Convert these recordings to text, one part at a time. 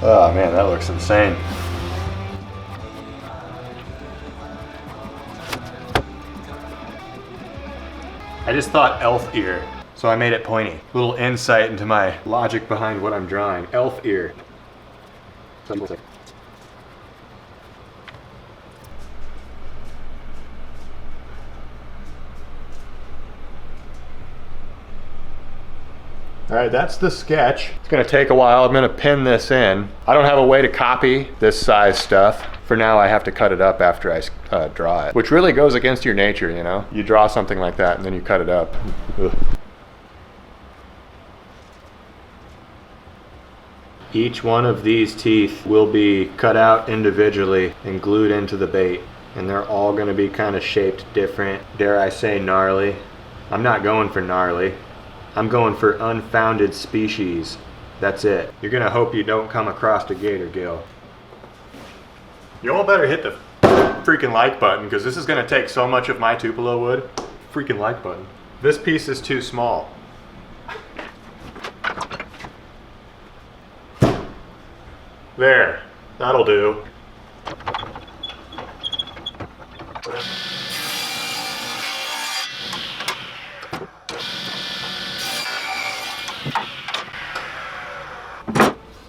Oh man, that looks insane. I just thought elf ear, so I made it pointy. Little insight into my logic behind what I'm drawing. Elf ear. All right, that's the sketch. It's gonna take a while. I'm gonna pin this in. I don't have a way to copy this size stuff. For now, I have to cut it up after I draw it, which really goes against your nature, you know? You draw something like that and then you cut it up. Ugh. Each one of these teeth will be cut out individually and glued into the bait. And they're all gonna be kind of shaped different. Dare I say gnarly? I'm not going for gnarly. I'm going for unfounded species. That's it. You're gonna hope you don't come across a gator gill. You all better hit the freaking like button because this is gonna take so much of my Tupelo wood. Freaking like button. This piece is too small. There, that'll do.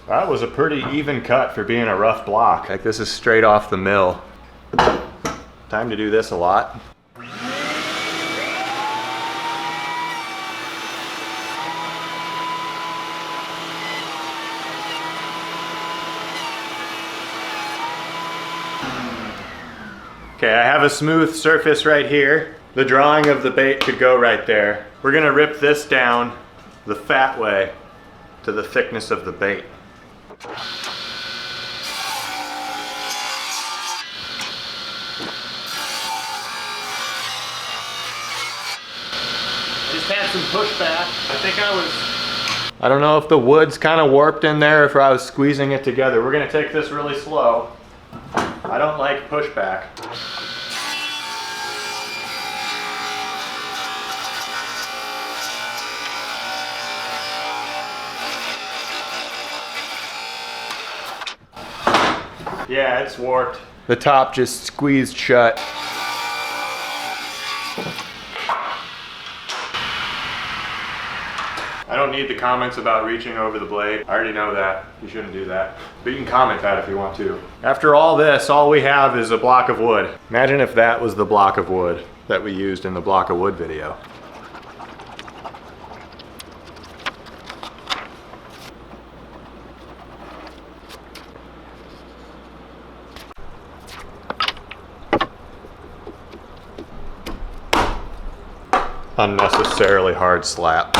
That was a pretty even cut for being a rough block. Like this is straight off the mill. Time to do this a lot. Okay, I have a smooth surface right here. The drawing of the bait could go right there. We're gonna rip this down the fat way to the thickness of the bait. Just had some pushback. I don't know if the wood's kind of warped in there or if I was squeezing it together. We're gonna take this really slow. I don't like pushback. Yeah, it's warped. The top just squeezed shut. I don't need the comments about reaching over the blade. I already know that. You shouldn't do that. But you can comment that if you want to. After all this, all we have is a block of wood. Imagine if that was the block of wood that we used in the block of wood video. Unnecessarily hard slap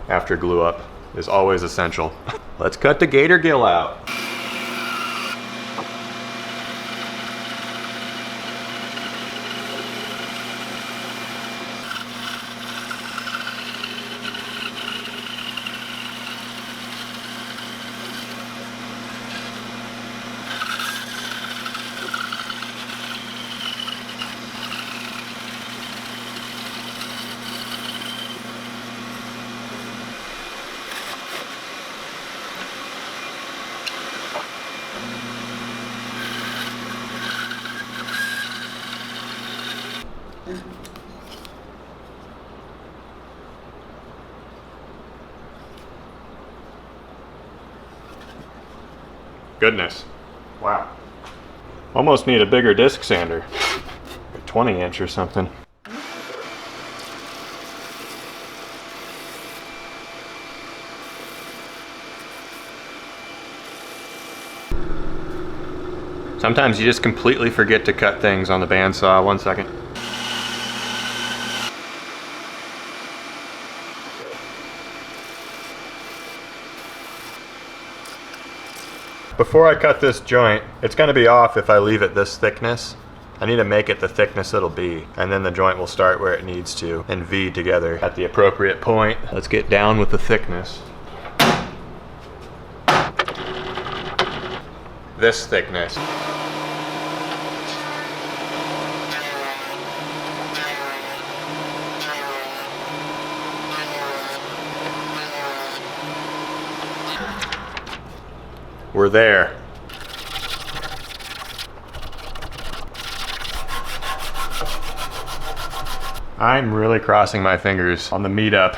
after glue up is always essential. Let's cut the gator gill out. Goodness. Wow. Almost need a bigger disc sander. A 20-inch or something. Sometimes you just completely forget to cut things on the bandsaw. 1 second. Before I cut this joint, it's going to be off if I leave it this thickness. I need to make it the thickness it'll be, and then the joint will start where it needs to and V together at the appropriate point. Let's get down with the thickness. This thickness. We're there. I'm really crossing my fingers on the meetup.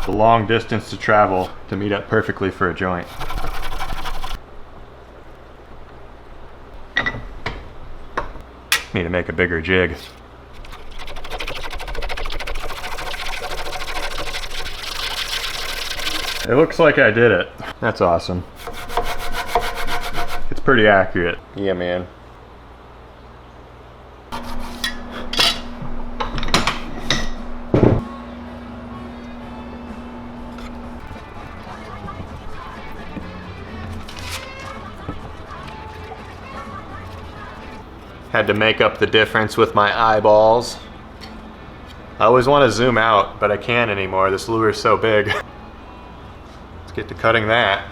The long distance to travel to meet up perfectly for a joint. Need to make a bigger jig. It looks like I did it. That's awesome. It's pretty accurate. Yeah, man. Had to make up the difference with my eyeballs. I always want to zoom out, but I can't anymore. This lure is so big. Let's get to cutting that.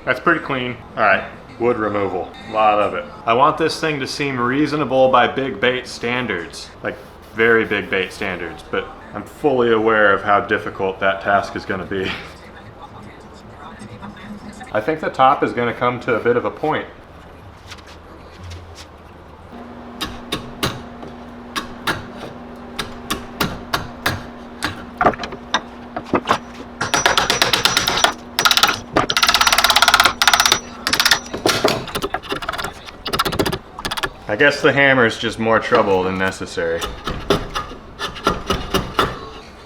That's pretty clean. All right, wood removal, a lot of it. I want this thing to seem reasonable by big bait standards, like very big bait standards, but I'm fully aware of how difficult that task is gonna be. I think the top is gonna come to a bit of a point. I guess the hammer's just more trouble than necessary.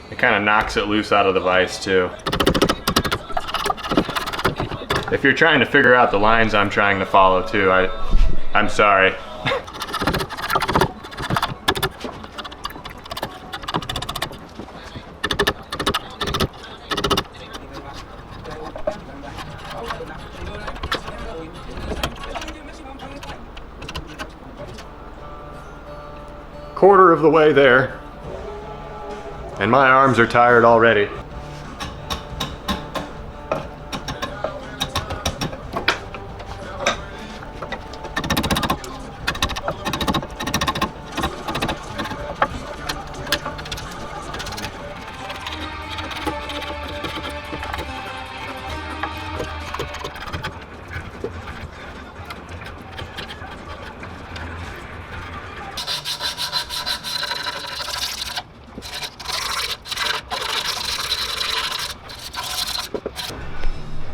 It kind of knocks it loose out of the vise too. If you're trying to figure out the lines I'm trying to follow too, I'm sorry. Quarter of the way there, and my arms are tired already.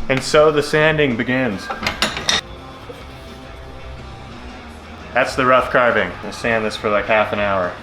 And so the sanding begins. That's the rough carving. We'll sand this for like half an hour.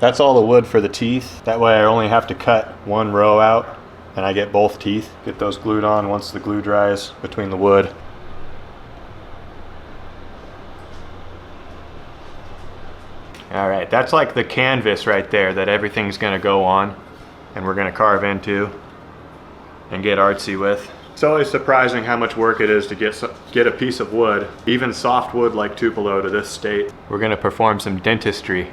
That's all the wood for the teeth. That way I only have to cut one row out and I get both teeth. Get those glued on once the glue dries between the wood. All right, that's like the canvas right there that everything's gonna go on and we're gonna carve into and get artsy with. It's always surprising how much work it is to get a piece of wood, even soft wood like Tupelo, to this state. We're gonna perform some dentistry.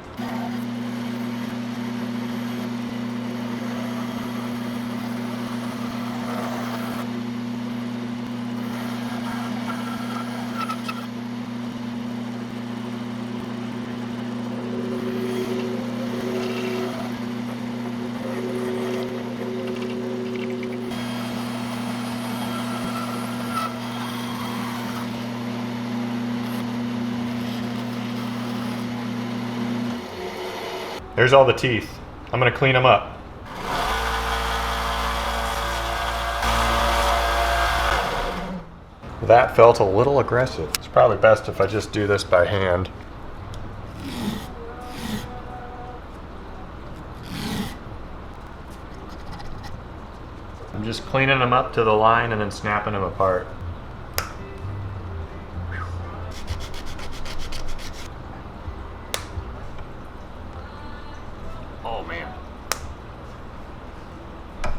There's all the teeth. I'm gonna clean them up. That felt a little aggressive. It's probably best if I just do this by hand. I'm just cleaning them up to the line and then snapping them apart. Oh man.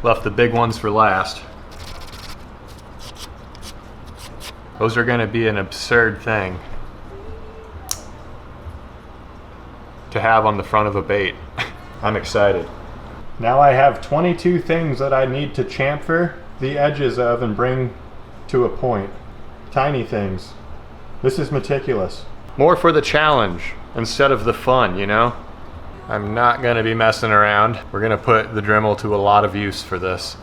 Left the big ones for last. Those are going to be an absurd thing to have on the front of a bait. I'm excited. Now I have 22 things that I need to chamfer the edges of and bring to a point. Tiny things. This is meticulous. More for the challenge instead of the fun, you know? I'm not going to be messing around. We're going to put the Dremel to a lot of use for this.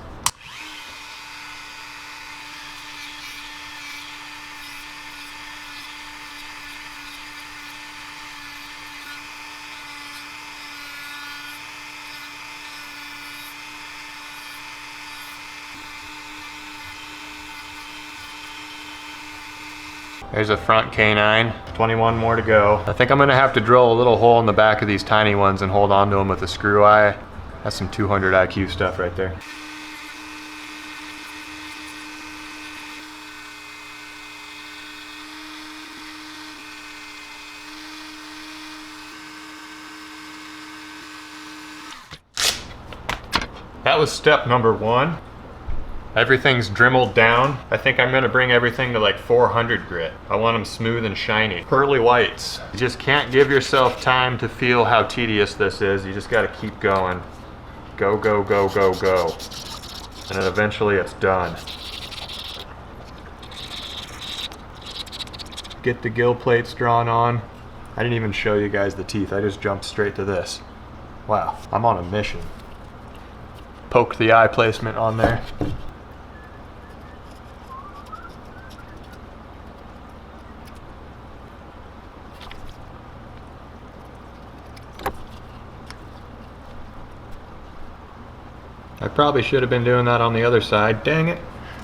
There's a front canine, 21 more to go. I think I'm gonna have to drill a little hole in the back of these tiny ones and hold on to them with a screw eye. That's some 200 IQ stuff right there. That was step number 1. Everything's dremeled down. I think I'm gonna bring everything to like 400 grit. I want them smooth and shiny. Pearly whites. You just can't give yourself time to feel how tedious this is. You just gotta keep going. Go, go, go, go, go. And then eventually it's done. Get the gill plates drawn on. I didn't even show you guys the teeth. I just jumped straight to this. Wow, I'm on a mission. Poked the eye placement on there. I probably should have been doing that on the other side. Dang it.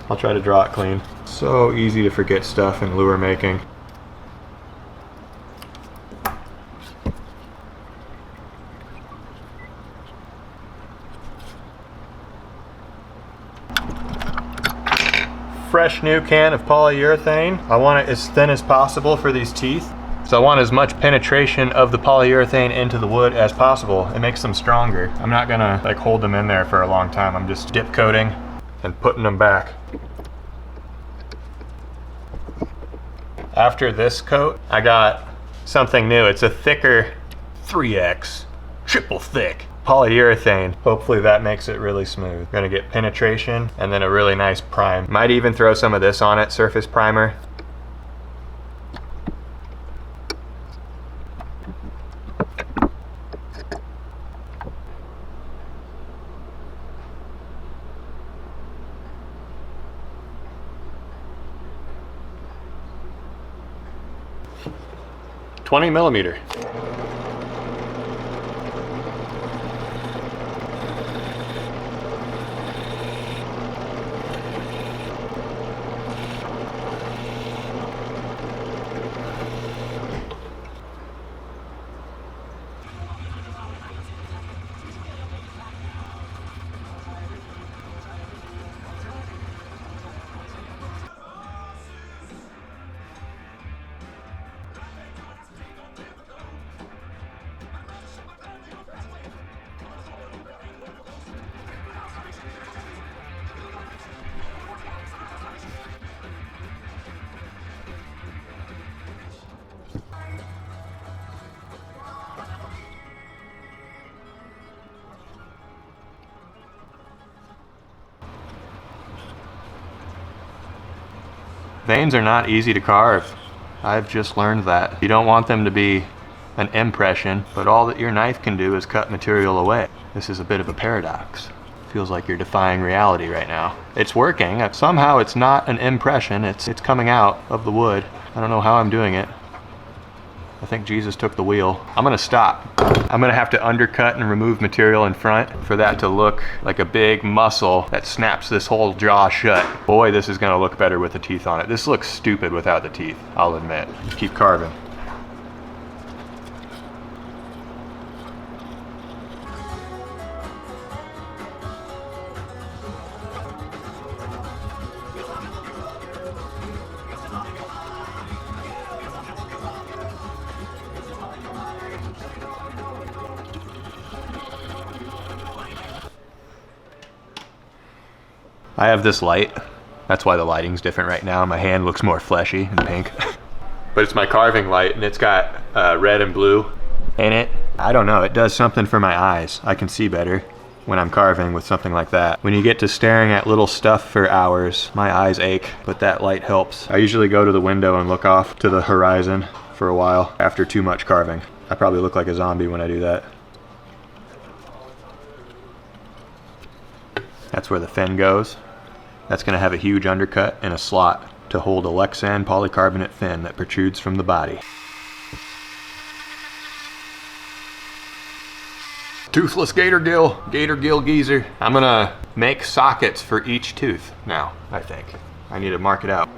I'll try to draw it clean. So easy to forget stuff in lure making. Fresh new can of polyurethane. I want it as thin as possible for these teeth. So I want as much penetration of the polyurethane into the wood as possible. It makes them stronger. I'm not gonna like hold them in there for a long time. I'm just dip coating and putting them back. After this coat, I got something new. It's a thicker 3X, triple thick polyurethane. Hopefully that makes it really smooth. Gonna get penetration and then a really nice prime. Might even throw some of this on it, surface primer. .20 millimeter. Veins are not easy to carve. I've just learned that. You don't want them to be an impression, but all that your knife can do is cut material away. This is a bit of a paradox. Feels like you're defying reality right now. It's working. Somehow it's not an impression. It's coming out of the wood. I don't know how I'm doing it. I think Jesus took the wheel. I'm gonna stop. I'm gonna have to undercut and remove material in front for that to look like a big muscle that snaps this whole jaw shut. Boy, this is gonna look better with the teeth on it. This looks stupid without the teeth, I'll admit. Keep carving. I have this light. That's why the lighting's different right now. My hand looks more fleshy and pink. But it's my carving light, and it's got red and blue in it. I don't know, it does something for my eyes. I can see better when I'm carving with something like that. When you get to staring at little stuff for hours, my eyes ache, but that light helps. I usually go to the window and look off to the horizon for a while after too much carving. I probably look like a zombie when I do that. That's where the fin goes. That's going to have a huge undercut and a slot to hold a Lexan polycarbonate fin that protrudes from the body. Toothless gator gill geezer. I'm going to make sockets for each tooth now, I think. I need to mark it out.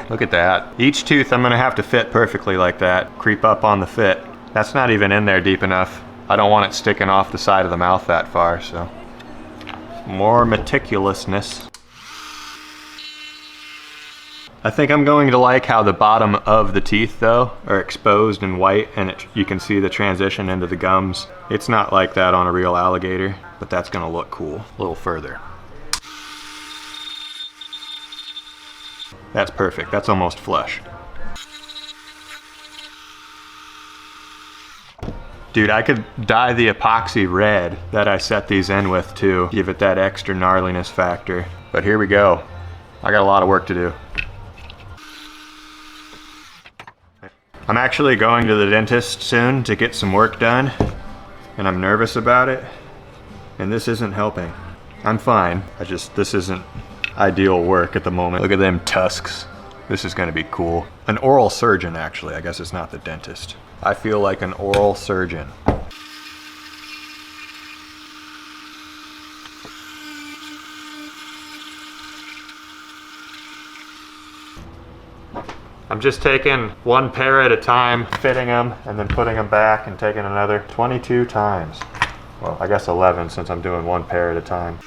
Look at that. Each tooth I'm gonna have to fit perfectly like that. Creep up on the fit. That's not even in there deep enough. I don't want it sticking off the side of the mouth that far, so. More meticulousness. I think I'm going to like how the bottom of the teeth though are exposed and white, and you can see the transition into the gums. It's not like that on a real alligator, but that's gonna look cool a little further. That's perfect, that's almost flush. Dude, I could dye the epoxy red that I set these in with too, give it that extra gnarliness factor. But here we go. I got a lot of work to do. I'm actually going to the dentist soon to get some work done, and I'm nervous about it, and this isn't helping. I'm fine, this isn't ideal work at the moment. Look at them tusks. This is gonna be cool. An oral surgeon, actually. I guess it's not the dentist. I feel like an oral surgeon. I'm just taking one pair at a time, fitting them, and then putting them back and taking another 22 times. Well, I guess 11 since I'm doing one pair at a time.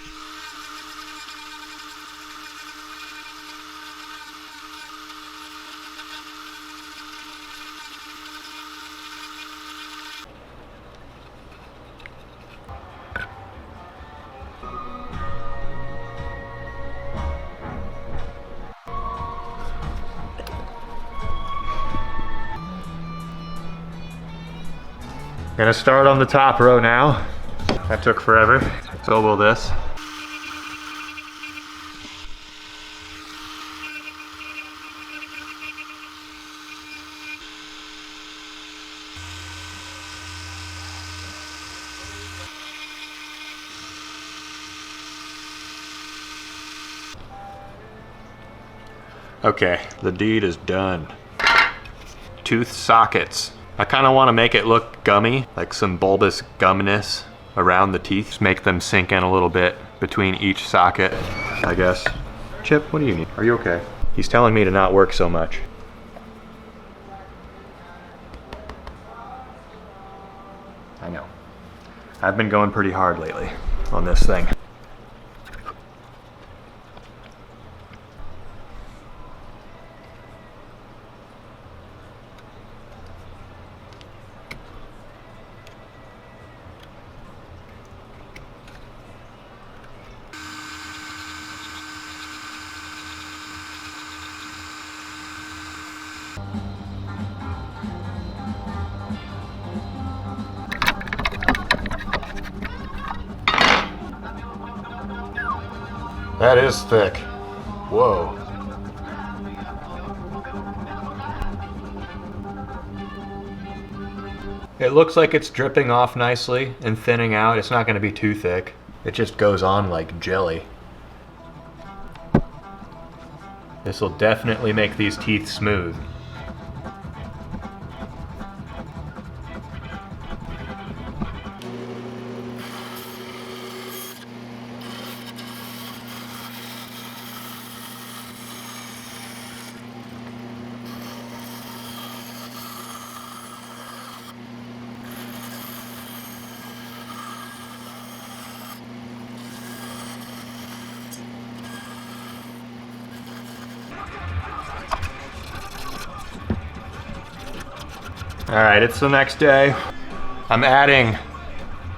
Gonna start on the top row now. That took forever. So will this. Okay, the deed is done. Tooth sockets. I kind of want to make it look gummy, like some bulbous gumness around the teeth. Just make them sink in a little bit between each socket, I guess. Chip, what do you need? Are you okay? He's telling me to not work so much. I know. I've been going pretty hard lately on this thing. That is thick. Whoa. It looks like it's dripping off nicely and thinning out. It's not going to be too thick. It just goes on like jelly. This will definitely make these teeth smooth. All right, it's the next day. I'm adding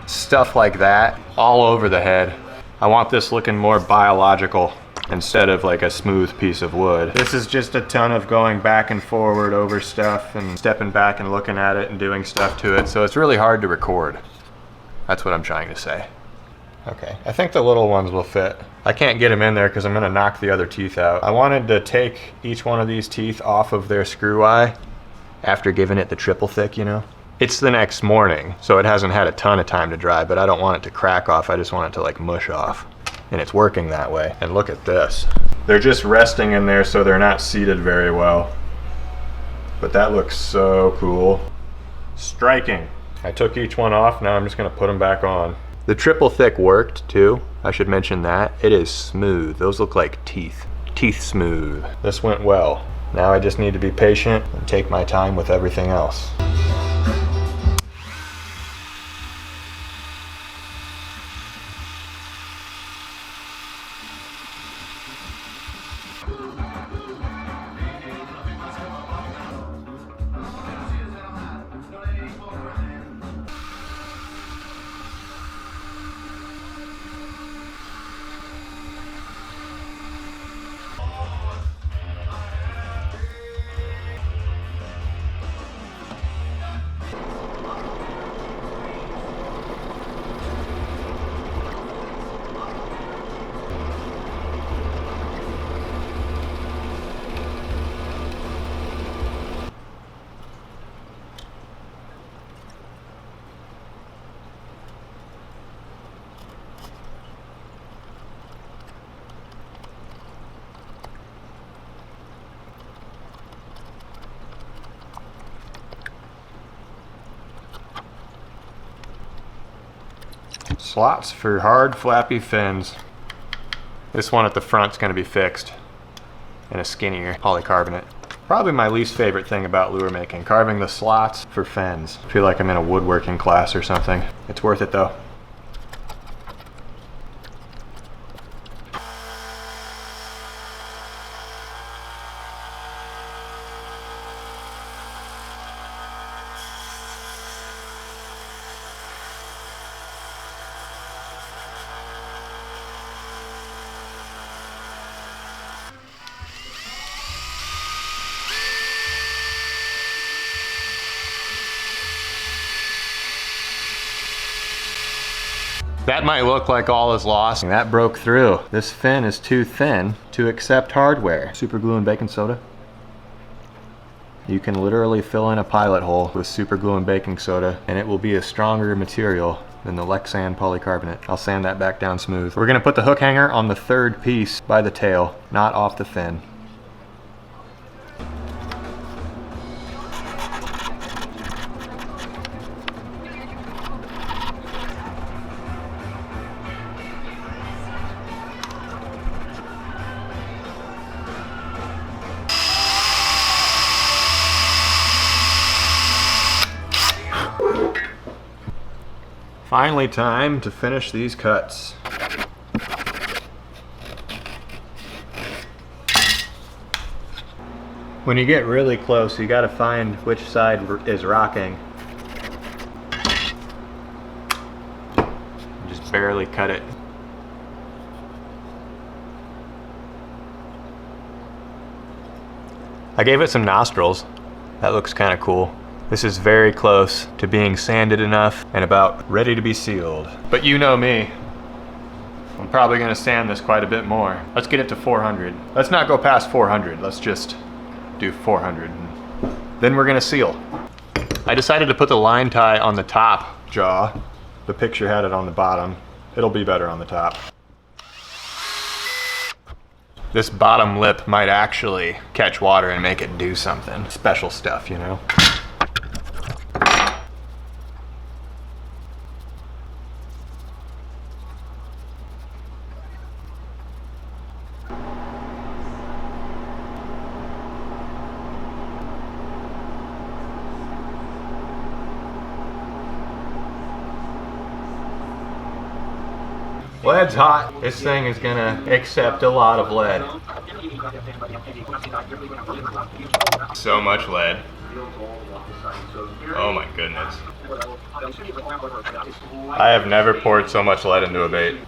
stuff like that all over the head. I want this looking more biological instead of like a smooth piece of wood. This is just a ton of going back and forward over stuff and stepping back and looking at it and doing stuff to it, so it's really hard to record. That's what I'm trying to say. Okay, I think the little ones will fit. I can't get them in there because I'm gonna knock the other teeth out. I wanted to take each one of these teeth off of their screw eye after giving it the triple thick, you know? It's the next morning, so it hasn't had a ton of time to dry, but I don't want it to crack off. I just want it to like mush off. And it's working that way. And look at this. They're just resting in there so they're not seated very well. But that looks so cool. Striking. I took each one off, now I'm just gonna put them back on. The triple thick worked too. I should mention that. It is smooth. Those look like teeth. Teeth smooth. This went well. Now I just need to be patient and take my time with everything else. Slots for hard, flappy fins. This one at the front's going to be fixed in a skinnier polycarbonate. Probably my least favorite thing about lure making, carving the slots for fins. I feel like I'm in a woodworking class or something. It's worth it though. That might look like all is lost. That broke through. This fin is too thin to accept hardware. Super glue and baking soda. You can literally fill in a pilot hole with super glue and baking soda and it will be a stronger material than the Lexan polycarbonate. I'll sand that back down smooth. We're gonna put the hook hanger on the third piece by the tail, not off the fin. Finally time to finish these cuts. When you get really close, you gotta find which side is rocking. Just barely cut it. I gave it some nostrils. That looks kind of cool. This is very close to being sanded enough and about ready to be sealed. But you know me. I'm probably gonna sand this quite a bit more. Let's get it to 400. Let's not go past 400. Let's just do 400. Then we're gonna seal. I decided to put the line tie on the top jaw. The picture had it on the bottom. It'll be better on the top. This bottom lip might actually catch water and make it do something. Special stuff, you know? Lead's hot. This thing is gonna accept a lot of lead. So much lead. Oh my goodness. I have never poured so much lead into a bait.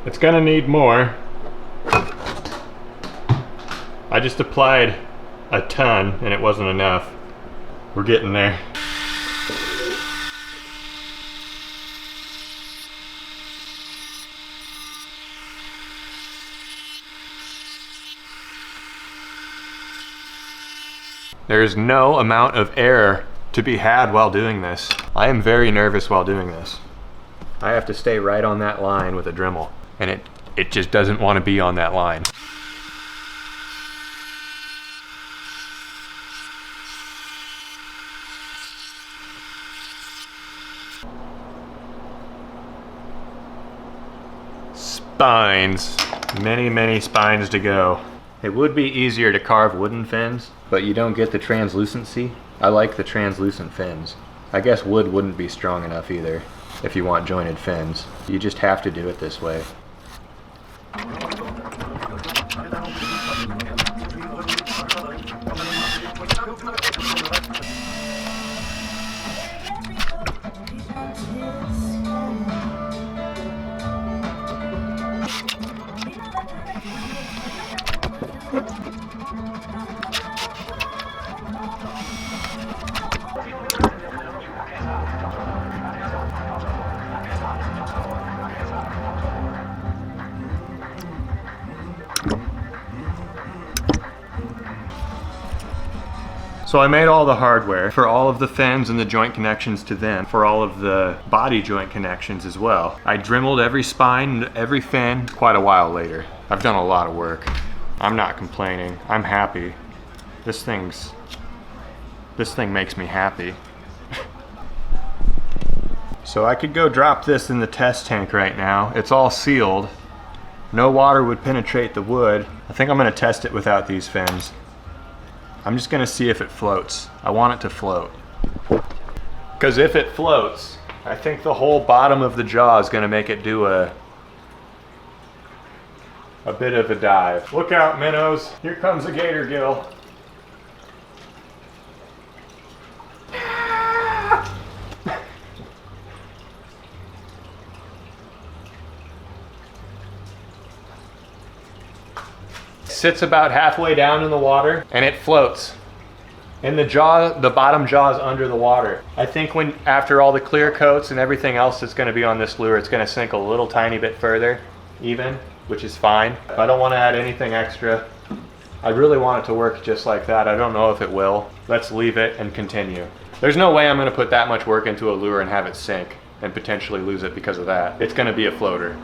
It's gonna need more. I just applied a ton and it wasn't enough. We're getting there. There's no amount of air to be had while doing this. I am very nervous while doing this. I have to stay right on that line with a Dremel, and it just doesn't want to be on that line. Spines. Many, many spines to go. It would be easier to carve wooden fins, but you don't get the translucency. I like the translucent fins. I guess wood wouldn't be strong enough either if you want jointed fins. You just have to do it this way. So I made all the hardware for all of the fins and the joint connections to them, for all of the body joint connections as well. I dremeled every spine, every fin quite a while later. I've done a lot of work. I'm not complaining. I'm happy. This thing makes me happy. So I could go drop this in the test tank right now. It's all sealed. No water would penetrate the wood. I think I'm gonna test it without these fins. I'm just gonna see if it floats. I want it to float. Because if it floats, I think the whole bottom of the jaw is gonna make it do a bit of a dive. Look out, minnows. Here comes a gator gill. Sits about halfway down in the water and it floats. And the jaw, the bottom jaw is under the water. I think after all the clear coats and everything else that's gonna be on this lure, it's gonna sink a little tiny bit further, even, which is fine. I don't wanna add anything extra. I really want it to work just like that. I don't know if it will. Let's leave it and continue. There's no way I'm gonna put that much work into a lure and have it sink and potentially lose it because of that. It's gonna be a floater.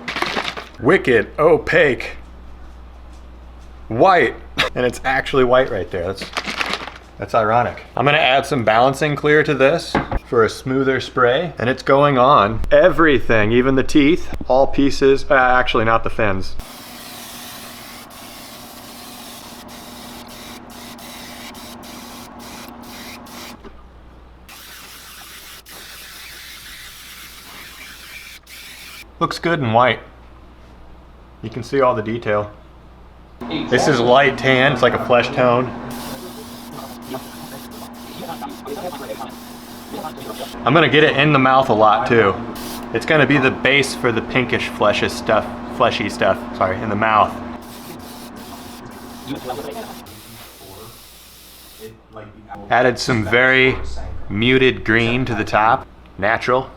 Wicked, opaque, white, and it's actually white right there. That's ironic. I'm gonna add some balancing clear to this for a smoother spray, and it's going on everything, even the teeth, all pieces, actually not the fins. Looks good in white. You can see all the detail. This is light tan, it's like a flesh tone. I'm gonna get it in the mouth a lot too. It's gonna be the base for the pinkish fleshy stuff, in the mouth. Added some very muted green to the top, natural.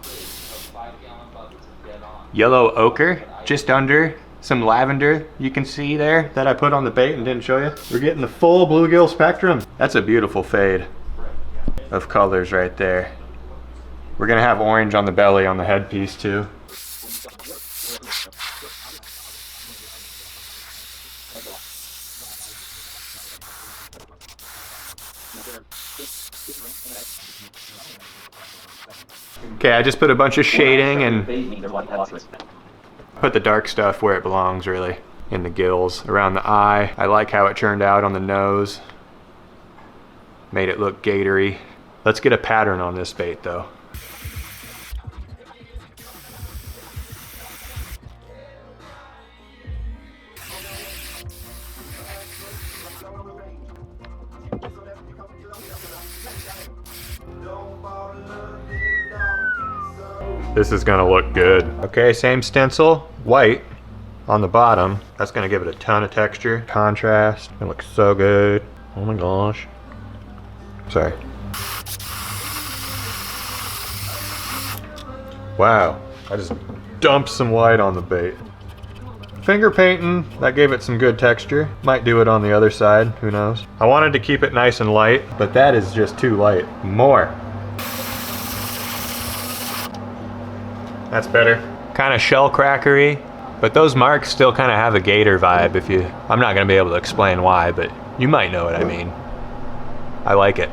Yellow ochre, just under some lavender you can see there that I put on the bait and didn't show you. We're getting the full bluegill spectrum. That's a beautiful fade of colors right there. We're gonna have orange on the belly on the headpiece too. Okay, I just put a bunch of shading and put the dark stuff where it belongs, really. In the gills, around the eye. I like how it turned out on the nose. Made it look gatory. Let's get a pattern on this bait though. This is gonna look good. Okay, same stencil, white on the bottom. That's gonna give it a ton of texture, contrast. It looks so good. Oh my gosh. Sorry. Wow, I just dumped some white on the bait. Finger painting, that gave it some good texture. Might do it on the other side, who knows. I wanted to keep it nice and light, but that is just too light. More. That's better. Kind of shell crackery, but those marks still kind of have a gator vibe. I'm not gonna be able to explain why, but you might know what I mean. I like it.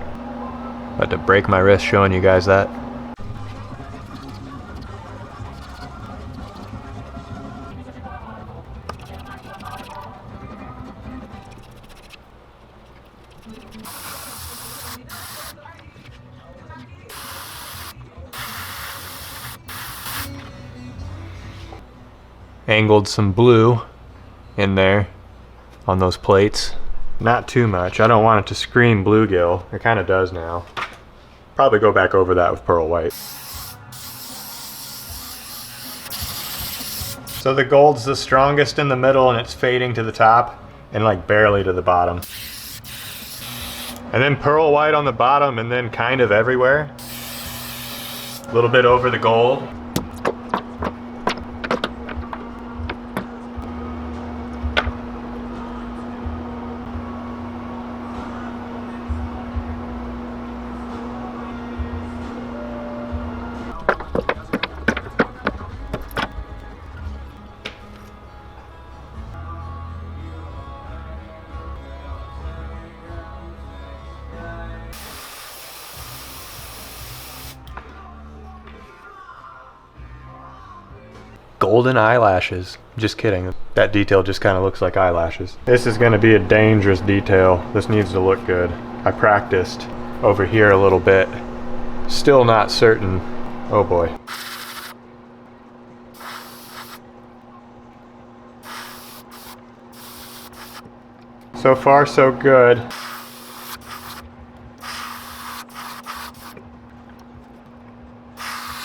About to break my wrist showing you guys that. Angled some blue in there on those plates. Not too much. I don't want it to scream bluegill. It kind of does now. Probably go back over that with pearl white. So the gold's the strongest in the middle and it's fading to the top and like barely to the bottom. And then pearl white on the bottom and then kind of everywhere. A little bit over the gold. Golden eyelashes. Just kidding. That detail just kind of looks like eyelashes. This is going to be a dangerous detail. This needs to look good. I practiced over here a little bit. Still not certain. Oh boy. So far so good.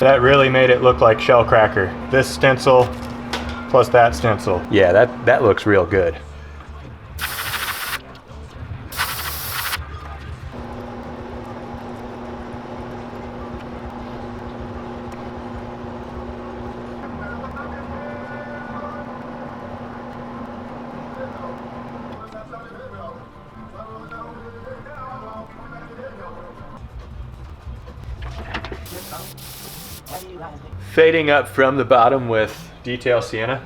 That really made it look like shell cracker. This stencil plus that stencil. Yeah, that looks real good. Fading up from the bottom with detail sienna,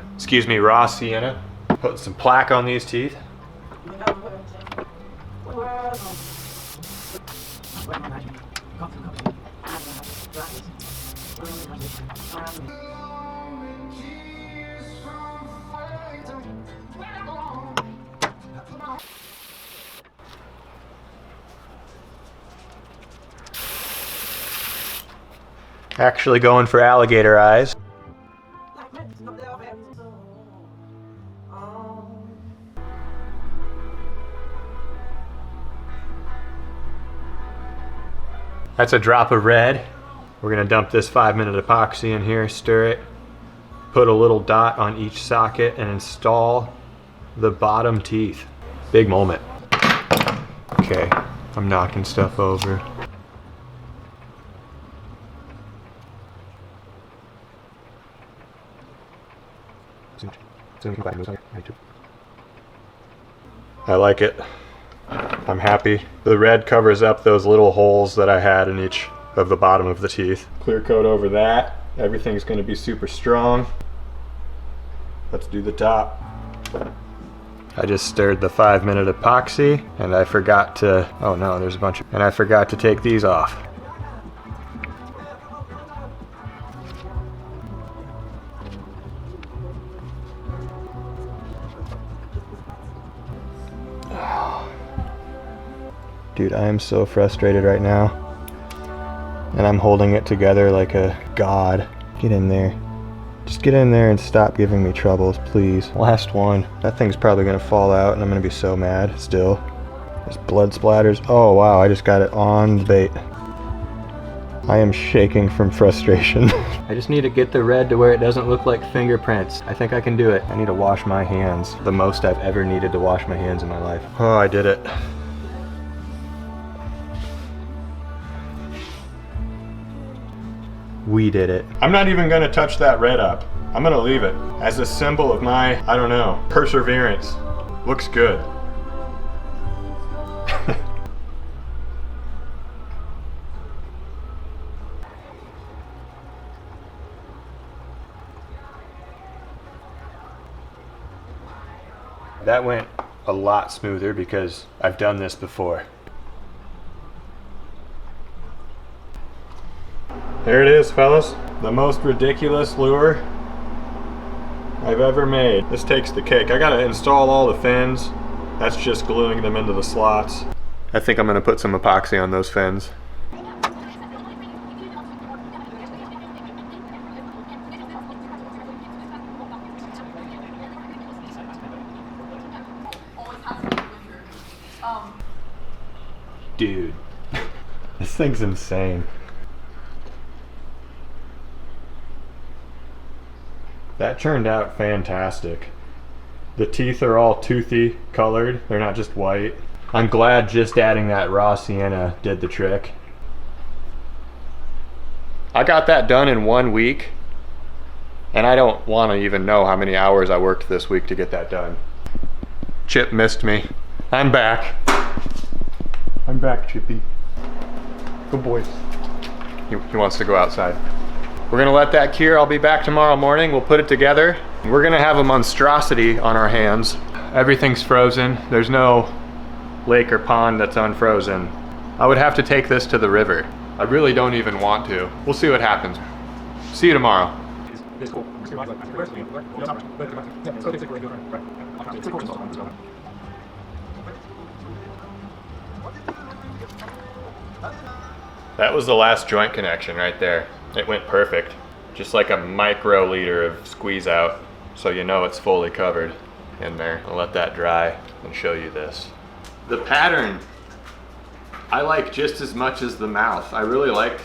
raw sienna. Putting some plaque on these teeth. Actually going for alligator eyes. That's a drop of red. We're gonna dump this 5-minute epoxy in here, stir it, put a little dot on each socket and install the bottom teeth. Big moment. Okay, I'm knocking stuff over. I like it. I'm happy. The red covers up those little holes that I had in each of the bottom of the teeth. Clear coat over that. Everything's going to be super strong. Let's do the top. I just stirred the 5-minute epoxy and I forgot to, oh no, there's a bunch and I forgot to take these off. Dude, I am so frustrated right now. And I'm holding it together like a god. Get in there. Just get in there and stop giving me troubles, please. Last one. That thing's probably gonna fall out and I'm gonna be so mad still. There's blood splatters. Oh wow, I just got it on the bait. I am shaking from frustration. I just need to get the red to where it doesn't look like fingerprints. I think I can do it. I need to wash my hands. The most I've ever needed to wash my hands in my life. Oh, I did it. We did it. I'm not even gonna touch that red up. I'm gonna leave it as a symbol of my, I don't know, perseverance. Looks good. That went a lot smoother because I've done this before. There it is, fellas. The most ridiculous lure I've ever made. This takes the cake. I gotta install all the fins. That's just gluing them into the slots. I think I'm gonna put some epoxy on those fins. Dude, this thing's insane. That turned out fantastic. The teeth are all toothy colored. They're not just white. I'm glad just adding that raw sienna did the trick. I got that done in 1 week, and I don't want to even know how many hours I worked this week to get that done. Chip missed me. I'm back. I'm back, Chippy. Good boy. He wants to go outside. We're gonna let that cure. I'll be back tomorrow morning. We'll put it together. We're gonna have a monstrosity on our hands. Everything's frozen. There's no lake or pond that's unfrozen. I would have to take this to the river. I really don't even want to. We'll see what happens. See you tomorrow. That was the last joint connection right there. It went perfect. Just like a microliter of squeeze out, so you know it's fully covered in there. I'll let that dry and show you this. The pattern, I like just as much as the mouth. I really like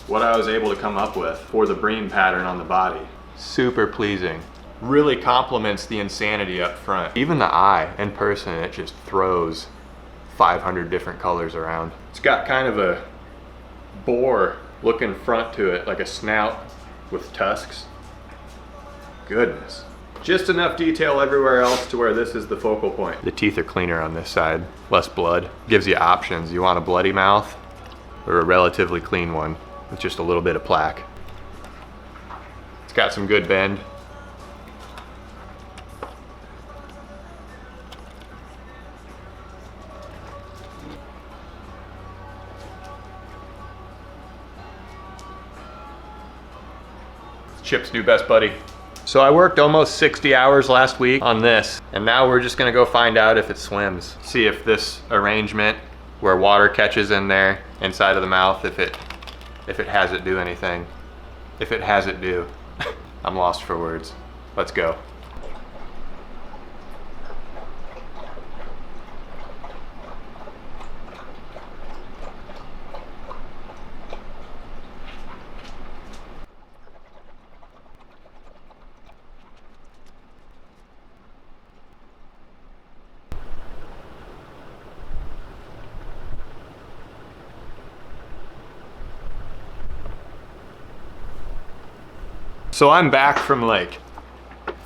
what I was able to come up with for the bream pattern on the body. Super pleasing. Really complements the insanity up front. Even the eye, in person, it just throws 500 different colors around. It's got kind of a boar looking front to it, like a snout with tusks. Goodness. Just enough detail everywhere else to where this is the focal point. The teeth are cleaner on this side, less blood. Gives you options. You want a bloody mouth or a relatively clean one with just a little bit of plaque. It's got some good bend. Chip's new best buddy. So I worked almost 60 hours last week on this, and now we're just gonna go find out if it swims. See if this arrangement where water catches in there inside of the mouth, if it has it do anything. If it has it do. I'm lost for words. Let's go. So I'm back from like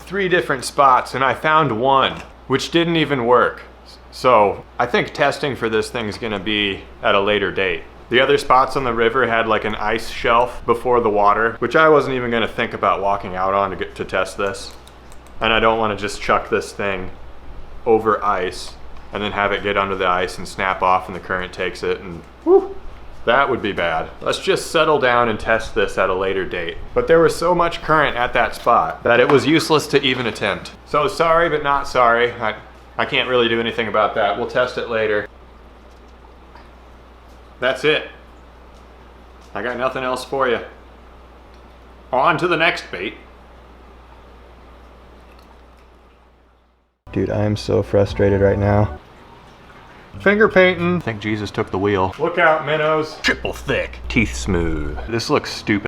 3 different spots and I found one which didn't even work. So I think testing for this thing is gonna be at a later date. The other spots on the river had like an ice shelf before the water, which I wasn't even gonna think about walking out on to test this. And I don't wanna just chuck this thing over ice and then have it get under the ice and snap off and the current takes it, and whew, that would be bad. Let's just settle down and test this at a later date. But there was so much current at that spot that it was useless to even attempt. So sorry, but not sorry. I can't really do anything about that. We'll test it later. That's it. I got nothing else for you. On to the next bait. Dude, I am so frustrated right now. Finger painting. I think Jesus took the wheel. Look out, minnows. Triple thick. Teeth smooth. This looks stupid.